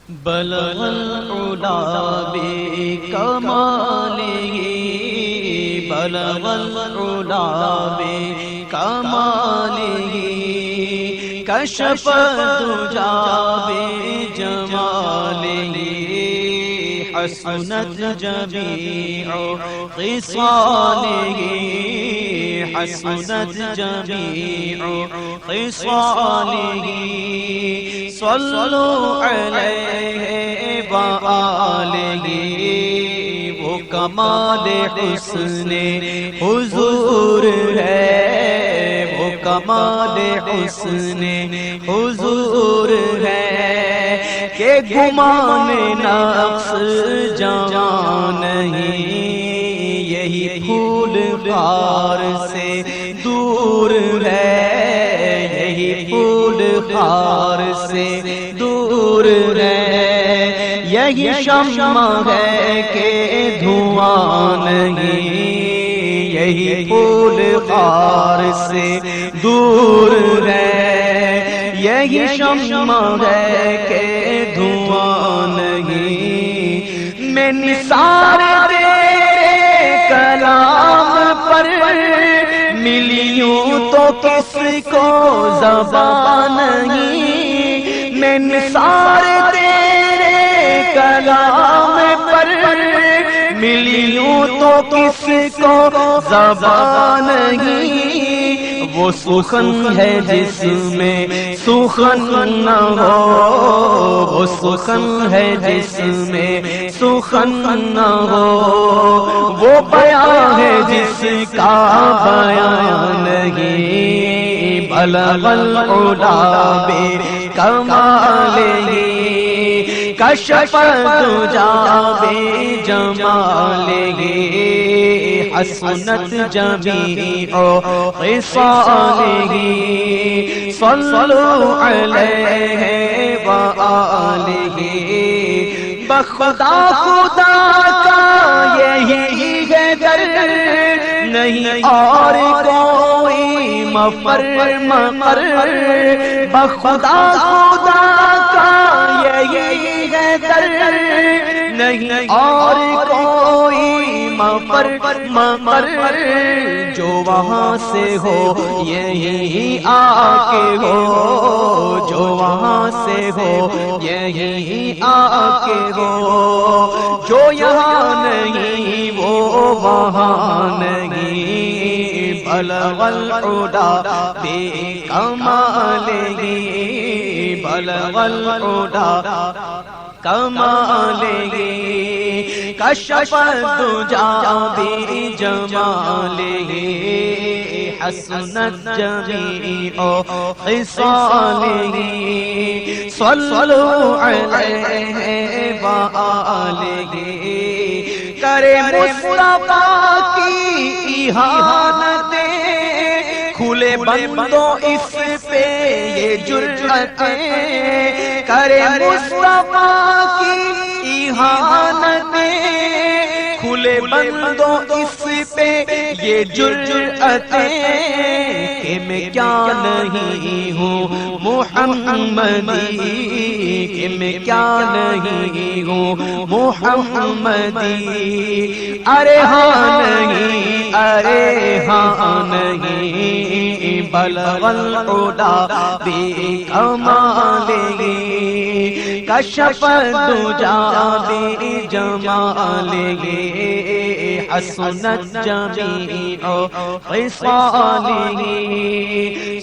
بلغ العلا بکمالہ بلغ العلا بکمالہ کشف الدجا بجمالہ حسنت جمیع خصالہ حسنت جمیع خصالہ صلو علیہ وآلہ وہ کمال حسن حضور ہے وہ کمال حسن حضور ہے کہ گمان نفس جوان نہیں یہی پھول خار سے دور ہے یہی پھول خار سے دور ہے یہی شمع ہے کہ دھواں نہیں یہی پھول خار سے دور ہے یہی شمع ہے کہ دھواں نہیں میں نثار تیرے کلام پر ملیوں تو کس کو زبان نہیں میں نثار تیرے کلام پر ملیوں تو کس کو زبان نہیں وہ سخن ہے جس میں سخن نہ ہو وہ سخن ہے جس میں سخن نہ ہو وہ بیان ہے جس کا بیان نہیں بلغ العلا بکمالہ کشف الدجا بجمالہ حسنت جمیع خصالہ صلو علیہ وآلہ بخدا خدا کا یہی ہے در نہیں اور کوئی مفر مقر بخدا خدا کا یہی ہے در نہیں اور کوئی مفر مقر جو وہاں سے ہو یہی آ کے ہو جو وہاں سے ہو یہی آ کے ہو جو یہاں نہیں وہ وہاں نہیں بلغ العلا بکمالہ بلغ العلا کمالہ کشف الدجا بجمالہ حسنت جمیع خصالہ صلو علیہ وآلہ کرے مصطفیٰ کی احانتیں کھلے بندوں اس پہ یہ جرأتیں کرے مصطفیٰ کی احانتیں کھلے بندوں اس پہ یہ جرأتیں کہ میں کیا نہیں ہوں محمدی کہ میں کیا نہیں ہوں محمدی ارے ہاں نہیں ارے ہاں نہیں بلغ العلا بکمالہ کشف الدجا بجمالہ حسنت جمیع خصالہ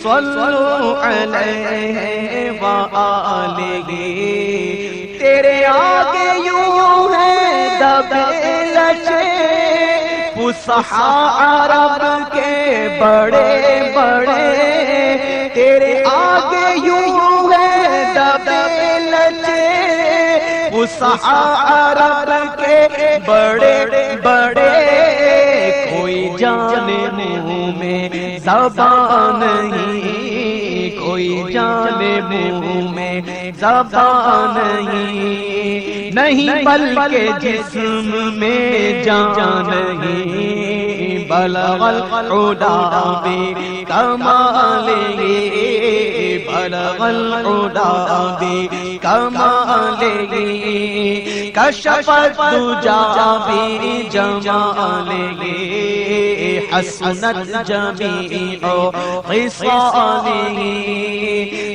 صلو علیہ وآلہ تیرے آگے یوں ہے دبے لشے فصحاء عرب کے بڑے بڑے تیرے آگے یوں ہے دبے لشے فصحاء عرب کے بڑے بڑے کوئی جانے منہ میں زبان نہیں کوئی جانے منہ میں زبان نہیں بلکہ جسم میں جان نہیں بلغ العلا بکمالہ بلغ العلا بکمالہ کشف الدجا بجمالہ حسنت جمیع خصالہ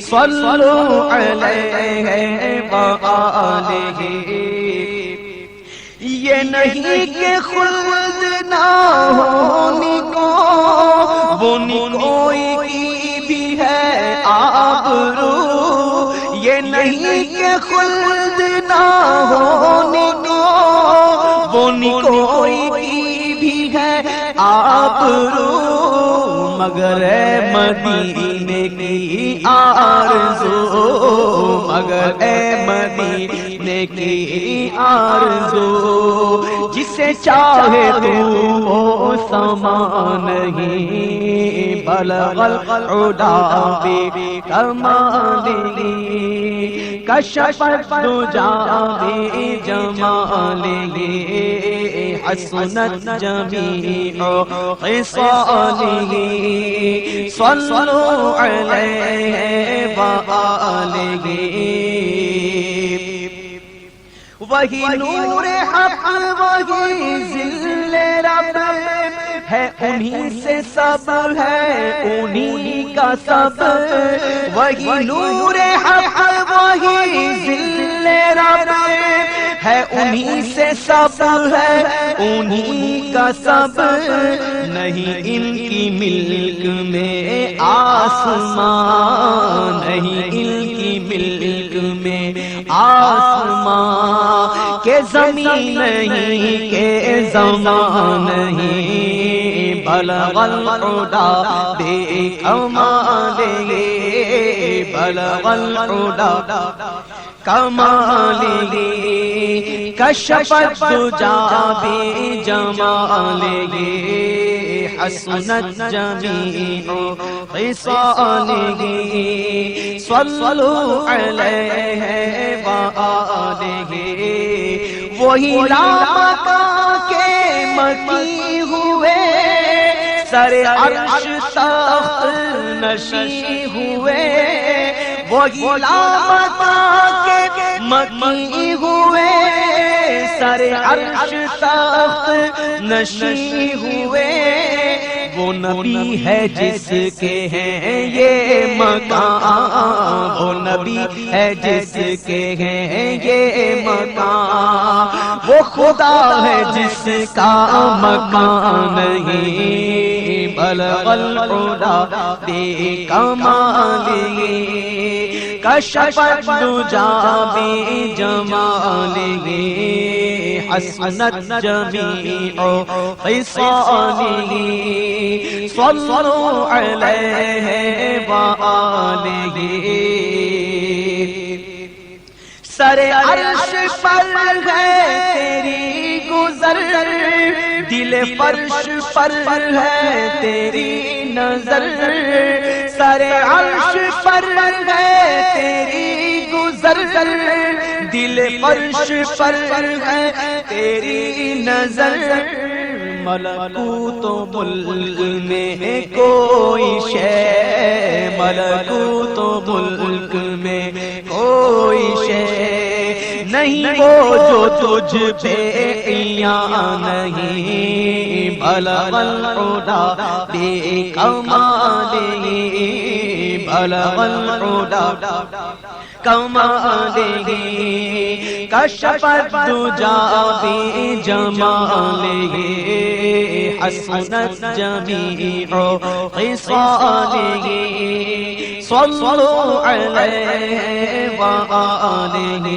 صلوا علیہ وآلہ یہ نہیں کہ خلد نہ ہونی کو وہ نکوئی کی بھی ہے آبرو یہ نہیں کہ خلد نہ ہونی کو وہ نکوئی کی بھی ہے آبرو مگر اے مدینے کی آرزو مگر اے مدینے کی آرزو جسے چاہے تو وہ سما نہیں بلغ العلا بکمالہ کشف الدجا بجمالہ حسنت جمیع خصالہ صلوا علیہ وآلہ وہی نور حق وہی ذل رب ہے انہی سے سب ہے انہی کا سب وہی نور حق وہی ذل رب ہے انہی سے سب ہے انہی کا سب نہیں ان کی ملک میں آسمان نہیں ان کی ملک میں آسمان کہ زمین نہیں کہ زمان نہیں بلغ العلا بکمالہ بلغ العلا کمالہ کشف الدجا بجمالہ حسنت جمیع خصالہ صلوا علیہ وآلہ وہی لامکاں کے مکی ہوئے سر عرش تخت نشین ہوئے وہی لامکاں کے مکی ہوئے سر عرش تخت نشین ہوئے وہ نبی ہے جس کے ہیں یہ مقام وہ نبی ہے جس کے ہیں یہ مقام وہ خدا ہے جس کا مکان نہیں بلغ العلا بکمالہ کشف الدجا بجمالہ حسنت جمیع خصالہ صلوا علیہ وآلہ سر عرش پر ہے تیری گزر دل فرش پر ہے تیری نظر سر عرش پر ہے تیری گزر دل فرش پر ہے تیری نظر ملکوت و ملک میں کوئی شے ملکوت و ملک میں کوئی شے نہیں وہ جو تجھ پہ عیاں نہیں بلغ العلا بکمالہ بلغ العلا کمالہ کشف الدجا بجمالہ حسنت جمیع خصالہ صلوا علیہ وآلہ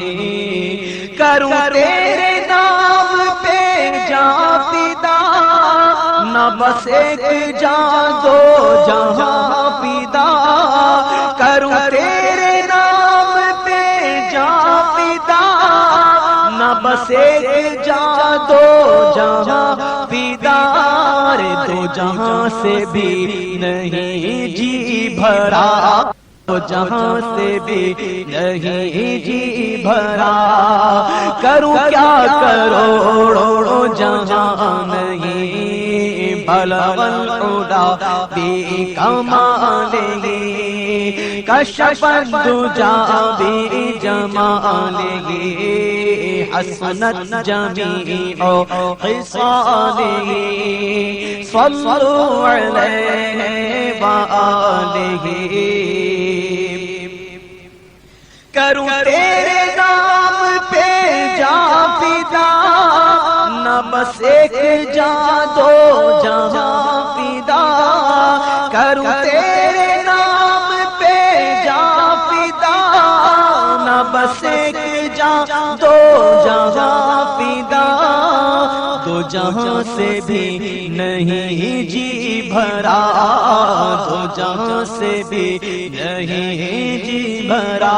کروں تیرے نام پہ جاں فدا نہ بس ایک جاں دو جہاں فدا کروں تیرے نام پہ جاں فدا نہ بس ایک جاں دو جہاں فدا دو جہاں سے بھی نہیں جی بھرا دو جہاں سے بھی نہیں جی بھرا کروں کیا کروڑوں جہاں نہیں بلغ العلا بکمالہ کشف الدجا بجمالہ حسنت جمیع خصالہ صلوا علیہ وآلہ کروں تیرے نام پہ جا فدا نہ بس ایک جاں دو جہاں فدا کروں تیرے نام پہ جا فدا نہ بس ایک جاں دو جہاں فدا دو جہاں سے بھی نہیں جی بھرا دو جہاں سے بھی نہیں جی بھرا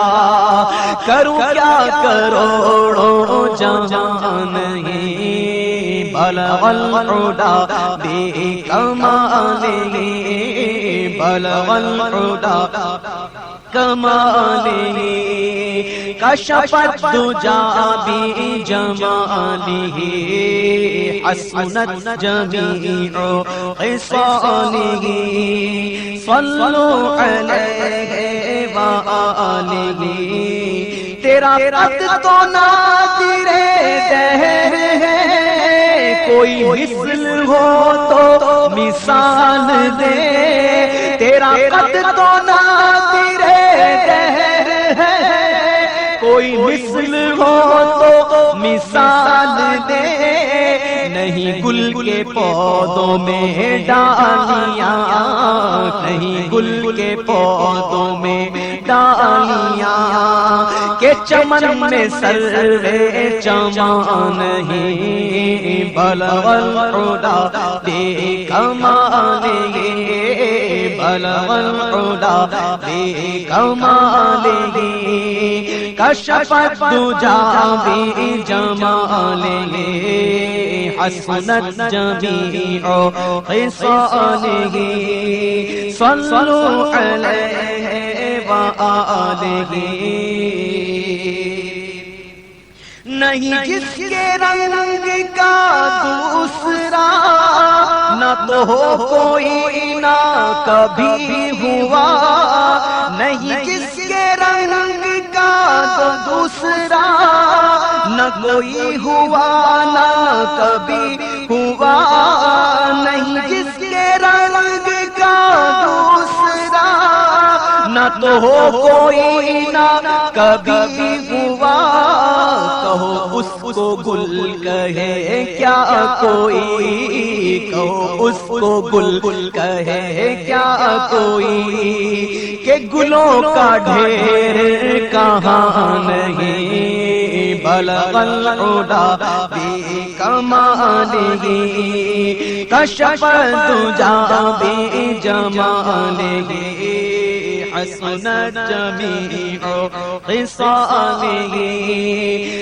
کروں کیا کروڑوں جہاں نہیں بلغ العلا بکمالہ بلغ العلا کمالہ کشف الدجا بجمالہ حسنت جمیع خصالہ صلوا علیہ وآلہ تیرا قد تو نادر دہر ہے کوئی مثل ہو تو مثال دے تیرا قد تو نادر دہر ہے کوئی مثل ہو تو مثال دے نہیں گل کے پودوں میں ڈالیاں نہیں گل کے پودوں میں ڈالیاں کہ چمن میں سروے چمان نہیں بلغ العلا بکمالہ بلغ العلا بکمالہ کشف الدجا بجمالہ حسنت جمیع خصالہ صلوا علیہ وآلہ نہیں جس کے رنگ کا دوسرا نہ تو ہو کوئی نہ کبھی ہوا نہیں جس کے رنگ کا تو دوسرا نہ کوئی ہوا نہ کبھی ہوا نہیں جس کے رنگ کا دوسرا نہ تو ہو کوئی نہ کبھی ہوا کہو اس کو گل کہے کیا کوئی کہو اس کو گل کہے کیا کوئی کہ گلوں کا ڈھیر کہاں نہیں بلغ العلا بکمالہ کشف الدجا بجمالہ حسنت جمیع خصالہ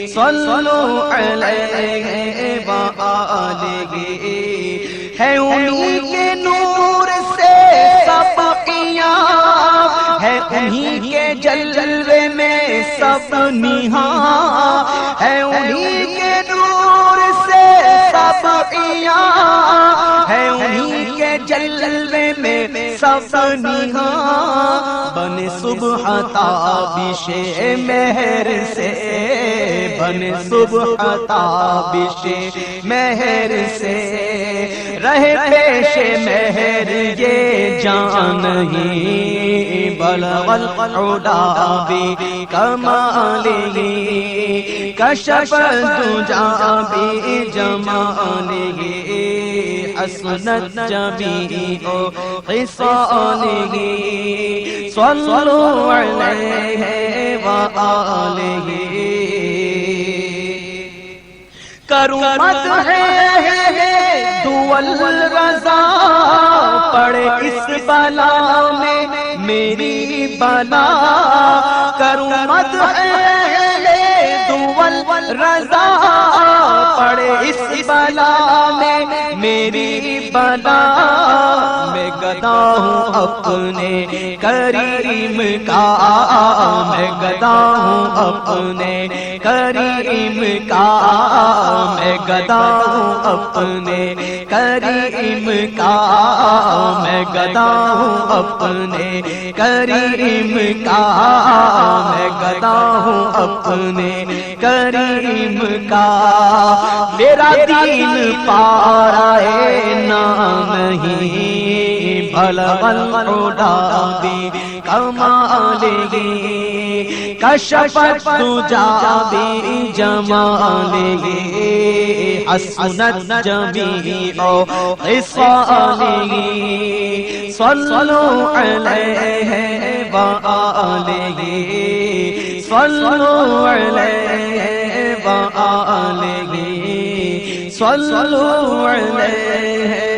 صلوا علیہ وآلہ ہے انہی کے نور سے سب قیام ہے انہی کے جلوے میں سب نہاں ہے انہی کے نور سے سب قیام ہے انہی کے جلوے میں سب نہاں بن صبح تابش مہر سے بن صبح تابش مہر سے رہے پیش مہر یہ جان نہیں بلغ العلا بکمالہ کشف الدجا بجمالہ حسنت جمیع خصالہ صلوا علیہ وآلہ کروں مدح دول رضا پڑے اس بلا میں میری بلا کروں مدح دول رضا پڑے اس بلا میں میری بلا میں گدا ہوں اپنے کریم کا میں گدا ہوں اپنے کریم کا میں گدا ہوں اپنے کریم کا میں گدا ہوں اپنے کریم کا میں گدا ہوں اپنے کریم کا میرا دین پارا نام نہیں بلغ العلا بھی کمال گی کشفت تجا بھی جمال گی حسنت جمیع خصال گی صلو علیہ وآلہ صلو علیہ وآلہ صلو علیہ